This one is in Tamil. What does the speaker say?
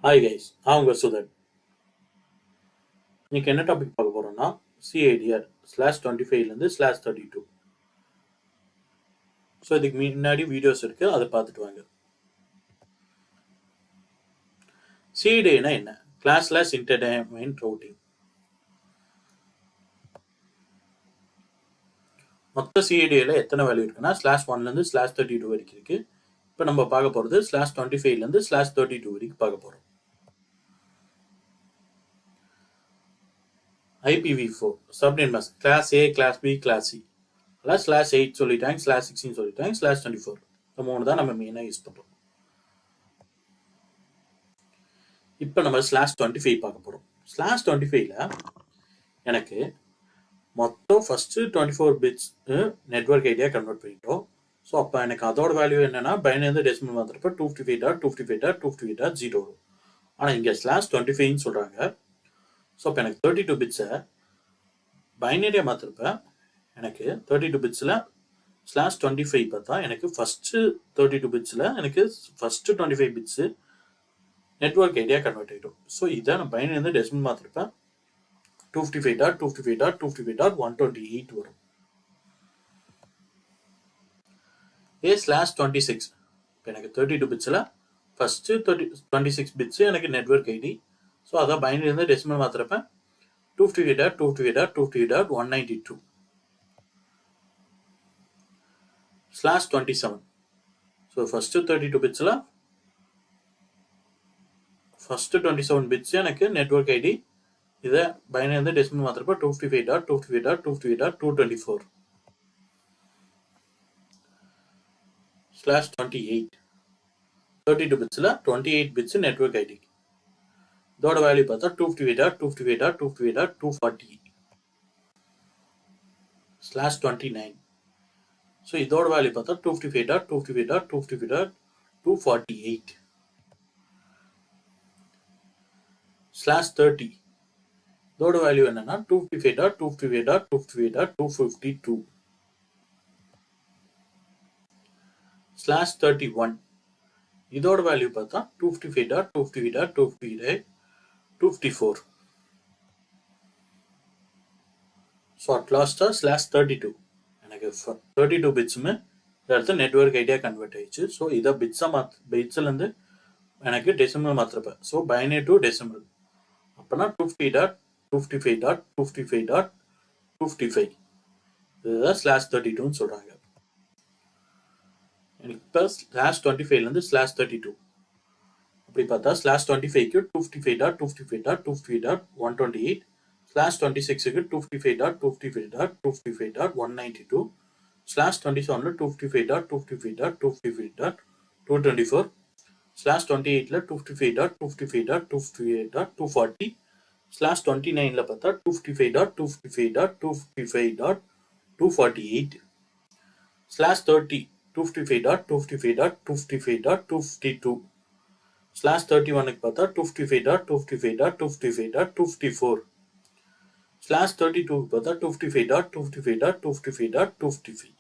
Hi guys, நான் உங்க சுதன். இன்னைக்கு என்ன டாபிக் பார்க்க போறோம்னா CIDR /25 /32. ஸோ இதுக்கு முன்னாடி வீடியோஸ் இருக்கு, அதை பார்த்துட்டு வாங்க. CIDR என்ன? Classless interdomain routing. மொத்த CIDR எத்தனை வேல்யூ இருக்குன்னா /1 /32 வரைக்கும் இருக்கு. இப்போ நம்ம பார்க்க போறது /25 /32 வரைக்கும் பார்க்க போறோம். IPv4 subnet mask class A, class B, class C. /8 சொல்லிட்டாங்க, /16 சொல்லிட்டாங்க, /24 இந்த மூணு தான் நம்ம மெயினாக யூஸ் பண்ணுறோம். இப்போ நம்ம /25 பார்க்க போகிறோம். /25ல எனக்கு மொத்தம் ஃபஸ்ட்டு 24 பிட்ஸ் நெட்வொர்க் ஐடியா கன்வெர்ட் பண்ணிட்டோம். ஸோ அப்போ எனக்கு அதோட வேல்யூ என்னன்னா பைனரி டெசிமல் மாத்திரப்ப 255.255.255.0 வரும். ஆனால் இங்கே /25ன்னு சொல்கிறாங்க. ஸோ அப்போ எனக்கு 32 பிட்ஸை பைனரியாக மாத்திரப்ப எனக்கு 32 பிட்ஸில் /25 பார்த்தா எனக்கு ஃபஸ்ட்டு 32 பிட்ஸில் எனக்கு ஃபஸ்ட்டு 25 பிட்ஸு நெட்வொர்க் ஐடியா கன்வெர்ட் ஆகிடும். ஸோ இதை நான் பைனரி டெசிமல் மாத்திரப்ப 255.255.255.128 வரும். /26 இப்போ எனக்கு 32 பிட்ஸில் ஃபஸ்ட்டு 26 பிட்ஸு எனக்கு நெட்வொர்க் ஐடி. ஸோ அதான் பைனரி இருந்து டெசிமல் மாத்திரப்ப 255.255.255.192. /27 ஸோ ஃபஸ்ட்டு 32 பிட்ஸில் ஃபஸ்ட்டு 27 பிட்ஸ் எனக்கு நெட்வொர்க் ஐடி. இதை பைனரி இருந்து டெசிமல் மாத்திரப்ப 255.255.255.224. /28 32 பிட்ஸில் 28 பிட்ஸ் நெட்வொர்க் ஐடி. இதோட வேல்யூ பார்த்தா 255.255.255.240. /29 ஸோ இதோட வேல்யூ பார்த்தா 255.255.255.248. /30 இதோட வேல்யூ என்னன்னா 255.255.255.252. /31 இதோட வேல்யூ பார்த்தா 255.255.255.254. ஸோ அட் லாஸ்டா /32 எனக்கு 32 பிட்ஸுமே அடுத்து நெட்வொர்க் ஐடியா கன்வெர்ட் ஆயிடுச்சு. ஸோ இதை பிட்ஸ்லேருந்து எனக்கு டெசிமல் மாத்திரப்ப ஸோ பைனரி டு டெசிமல் அப்போனா 250.255.255.255 இதுதான் /32ன்னு சொல்கிறாங்க. எனக்கு இப்போ /25 /32 அப்படி பார்த்தா /25க்கு 255.255.255.128, /26க்கு 255.255.255.192, /27ல 255.255.255.224, /28ல 255.255.255.240, /29ல பார்த்தா 255.255.255.248, /30 255.255.255.252, /31க்கு பார்த்தா 255.255.255.254, /32க்கு பார்த்தா 255.255.255.255.